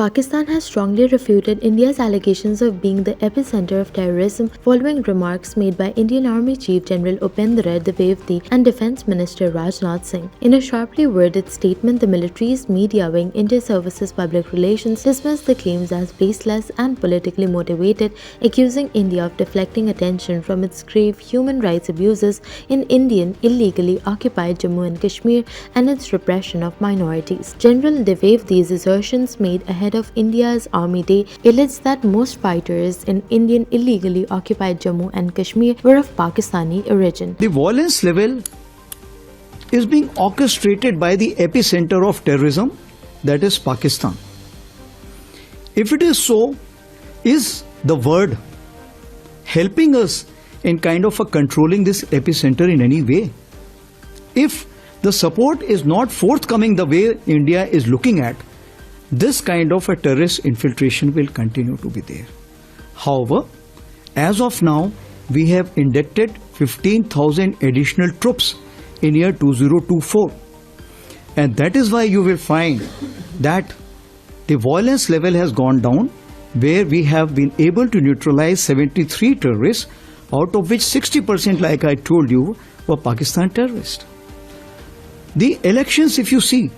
Pakistan has strongly refuted India's allegations of being the epicenter of terrorism following remarks made by Indian Army Chief General Upendra Dwivedi and Defence Minister Rajnath Singh. In a sharply worded statement, the military's media wing Inter-Services Public Relations dismissed the claims as baseless and politically motivated, accusing India of deflecting attention from its grave human rights abuses in Indian illegally occupied Jammu and Kashmir and its repression of minorities. General Dwivedi's assertions made ahead of India's Army Day alleged that most fighters in Indian illegally occupied Jammu and Kashmir were of Pakistani origin. The violence level is being orchestrated by the epicenter of terrorism, that is Pakistan. If it is so, is the word helping us in kind of controlling this epicenter in any way? If the support is not forthcoming the way India is looking at, this kind of a terrorist infiltration will continue to be there. However, as of now, we have inducted 15,000 additional troops in year 2024. And that is why you will find that the violence level has gone down, where we have been able to neutralize 73 terrorists, out of which 60%, like I told you, were Pakistan terrorists. The elections, if you see,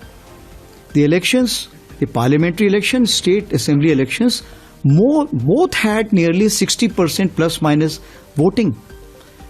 the elections, the parliamentary elections, state assembly elections, both had nearly 60% plus minus voting.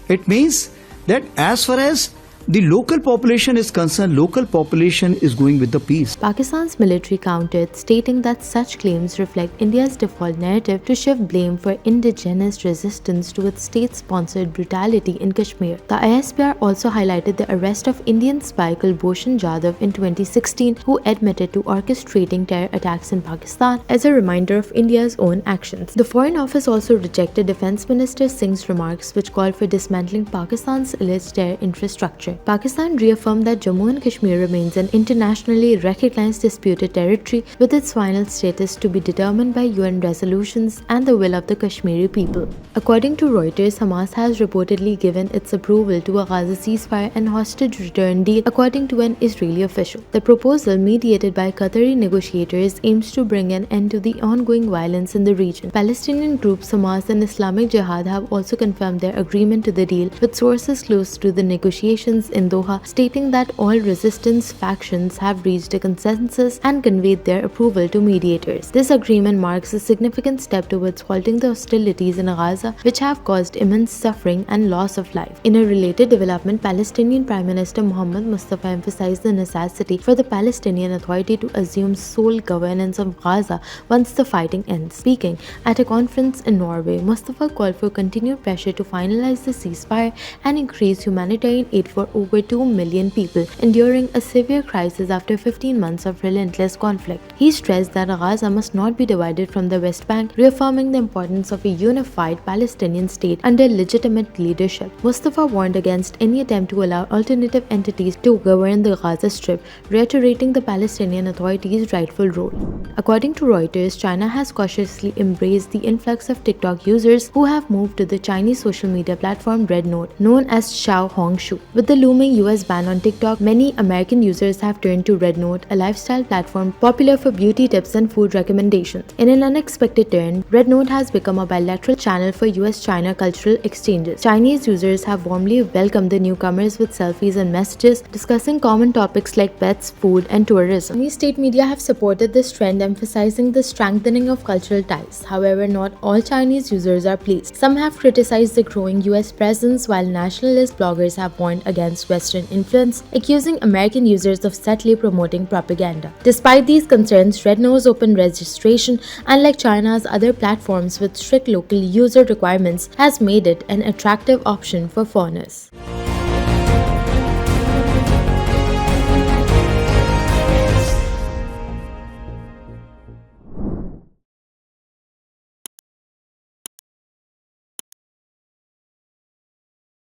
It means that as far as the local population is concerned, local population is going with the peace. Pakistan's military countered, stating that such claims reflect India's default narrative to shift blame for indigenous resistance to its state-sponsored brutality in Kashmir. The ISPR also highlighted the arrest of Indian spy Kulbhushan Jadhav in 2016, who admitted to orchestrating terror attacks in Pakistan as a reminder of India's own actions. The Foreign Office also rejected Defence Minister Singh's remarks, which called for dismantling Pakistan's alleged terror infrastructure. Pakistan reaffirmed that Jammu and Kashmir remains an internationally recognized disputed territory, with its final status to be determined by UN resolutions and the will of the Kashmiri people. According to Reuters, Hamas has reportedly given its approval to a Gaza ceasefire and hostage return deal, according to an Israeli official. The proposal, mediated by Qatari negotiators, aims to bring an end to the ongoing violence in the region. Palestinian groups Hamas and Islamic Jihad have also confirmed their agreement to the deal, with sources close to the negotiations in Doha stating that all resistance factions have reached a consensus and conveyed their approval to mediators. This agreement marks a significant step towards halting the hostilities in Gaza, which have caused immense suffering and loss of life. In a related development, Palestinian Prime Minister Mohammed Mustafa emphasized the necessity for the Palestinian Authority to assume sole governance of Gaza once the fighting ends. Speaking at a conference in Norway, Mustafa called for continued pressure to finalize the ceasefire and increase humanitarian aid for over 2 million people enduring a severe crisis after 15 months of relentless conflict. He stressed that Gaza must not be divided from the West Bank, reaffirming the importance of a unified Palestinian state under legitimate leadership. Mustafa warned against any attempt to allow alternative entities to govern the Gaza Strip, reiterating the Palestinian Authority's rightful role. According to Reuters, China has cautiously embraced the influx of TikTok users who have moved to the Chinese social media platform RedNote, known as Xiaohongshu. With the looming US ban on TikTok, many American users have turned to RedNote, a lifestyle platform popular for beauty tips and food recommendations. In an unexpected turn, RedNote has become a bilateral channel for US-China cultural exchanges. Chinese users have warmly welcomed the newcomers with selfies and messages discussing common topics like pets, food, and tourism. Chinese state media have supported this trend, emphasizing the strengthening of cultural ties. However, not all Chinese users are pleased. Some have criticized the growing US presence, while nationalist bloggers have warned against Western influence, accusing American users of subtly promoting propaganda. Despite these concerns, RedNote's open registration, unlike China's other platforms with strict local user requirements, has made it an attractive option for foreigners.